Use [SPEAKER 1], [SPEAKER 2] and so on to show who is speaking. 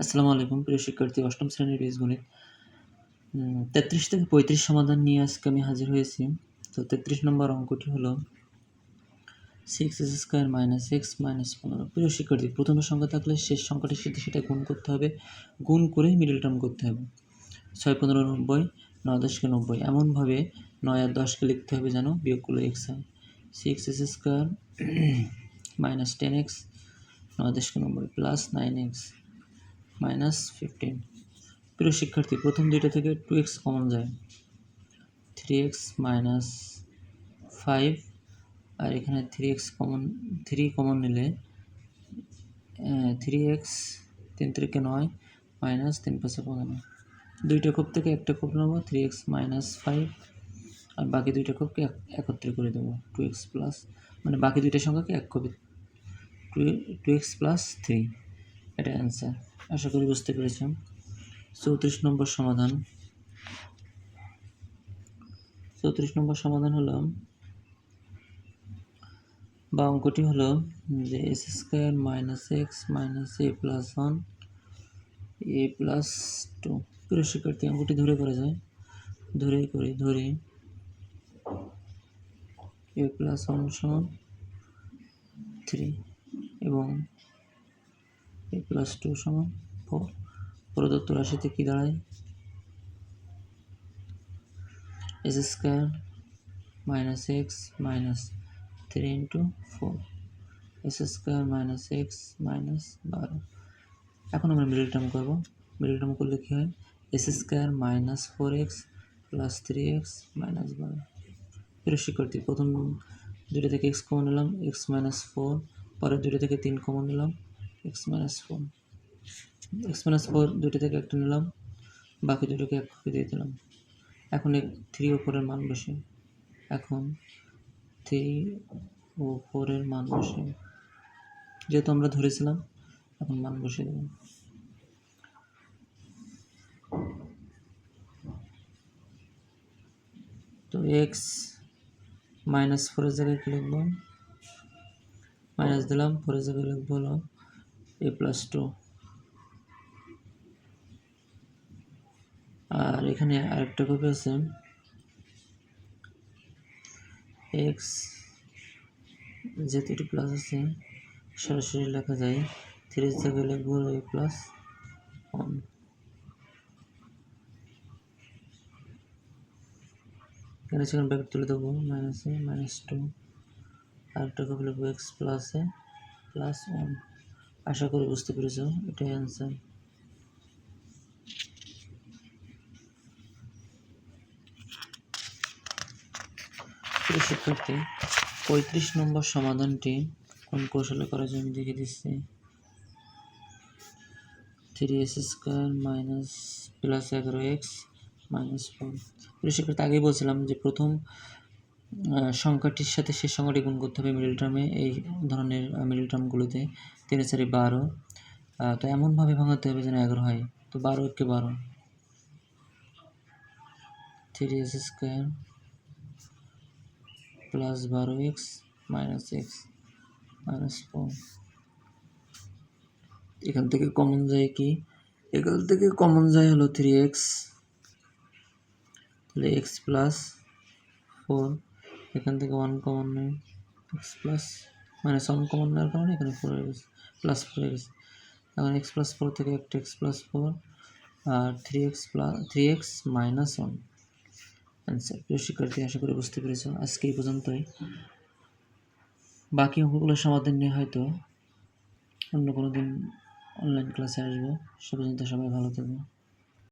[SPEAKER 1] আসসালামু আলাইকুম প্রিয় শিক্ষার্থী, অষ্টম শ্রেণীর বীজগণিত 33 থেকে 35 সমাধান নিয়ে আজকে আমি হাজির হয়েছি। তো 33 নম্বর অঙ্কটি হলো 6x² - x - 15। প্রিয় শিক্ষার্থী, প্রথমে সংখ্যা থাকলে শেষ সংখ্যাটির সাথে সেটা গুণ করতে হবে, গুণ করে মিডল টার্ম করতে হবে। 6 15 90, 9 10 90, এমনভাবে 9 আর 10কে লিখতে হবে যেন বিয়োগ করলে x হয়। 6x² - 10x, 9 10 90 plus 9x -15। প্রিয় শিক্ষার্থী, প্রথম দুইটা থেকে 2x কমন যায়, 3x - 5, আর এখানে 3 কমন নিলে 3x 3 3 9 মাইনাস 3 5 15। দুইটা কোপ থেকে একটা কোপ নেব, 3x - 5, আর বাকি দুইটা কোপকে একত্রে করে দেবো, 2x প্লাস, মানে বাকি দুইটা সংখ্যাকে এক কোপে 2x প্লাস 3। এটা অ্যান্সার। আশা করি বুঝতে পেরেছেন। 34 নম্বর সমাধান। 34 নম্বর সমাধান হলো, বা অঙ্কটি হলো যে s² - x - a + 1 a + 2। প্রিয় শিক্ষার্থী, অঙ্কটি ধরে করা যায়, ধরে a + 1 সমান 3 এবং a + 2 সমান 4। প্রদত্ত রাশিতে কি দাঁড়ায়? s² - x - 3 × 4, s² - x - 12। এখন আমরা মিডল টার্ম করব। মিডল টার্ম করলে কী হয়? s² - 4x + 3x - 12। প্রিয় শিক্ষার্থী, প্রথম দুইটা থেকে x কমন নিলাম, x - 4, পরের দুইটা থেকে 3 কমন নিলাম, x - 4, x - 4 দুইটা থেকে একটা নিলাম, বাকি দুটোকে এক কপি দিয়ে দিলাম। এখন 3 ও 4 এর মান বসে, এখন 3 ও 4 এর মান বসে, যেহেতু আমরা ধরেছিলাম এখন মান বসে দেব। তো x - 4 এর জায়গায় কি লিখব? মাইনাস দিলাম, 4 এর জায়গায় লিখব হলো a + 2। আর এখানে আরেকটা কপি আছে, x যেহেতু এটি প্লাস আছে সরাসরি লেখা যায়, 3 এর জায়গায় লিখব হলো a + 1। এখানে সেখানে ব্র্যাকেট তুলে দেবো, -a -2, আরেকটা কপি লিখব x + a + 1। আশা করি বুঝতে পেরেছ, এটাই অ্যান্সার। শিক্ষার্থী, 35 নম্বর সমাধানটি কোন কৌশলে করা যায় আমি দেখিয়ে দিচ্ছি। 3s² - +11x - 4। শিক্ষার্থী, আগেই বলছিলাম যে প্রথম সংখ্যাটির সাথে শেষ সংখ্যাটি গুণ করতে হবে মিডল টার্মে। এই ধরনের মিডল টার্মগুলোতে 3 4 12, তো এমনভাবে ভাঙাতে হবে যেন 11 হয়। তো 12 × 12, 3s² + 12x - x - 4। এখান থেকে কমন যায় কি? এখান থেকে কমন যায় হলো 3x, তাহলে x + 4, এখান থেকে 1 কমন নেয়, x + -1 কমন নেওয়ার কারণে এখানে 4 হয়ে গেছে, +4 হয়ে গেছে। এখন x + 4 থেকে একটা x + 4 আর 3x - 1 অ্যান্সার। প্রিয় শিক্ষার্থী, আশা করি বুঝতে পেরেছ। আজকে এই পর্যন্তই। বাকি অঙ্কগুলোর সমাধান নিয়ে হয়তো অন্য কোনো দিন অনলাইন ক্লাসে আসবো। সে পর্যন্ত সবাই ভালো থাকবে।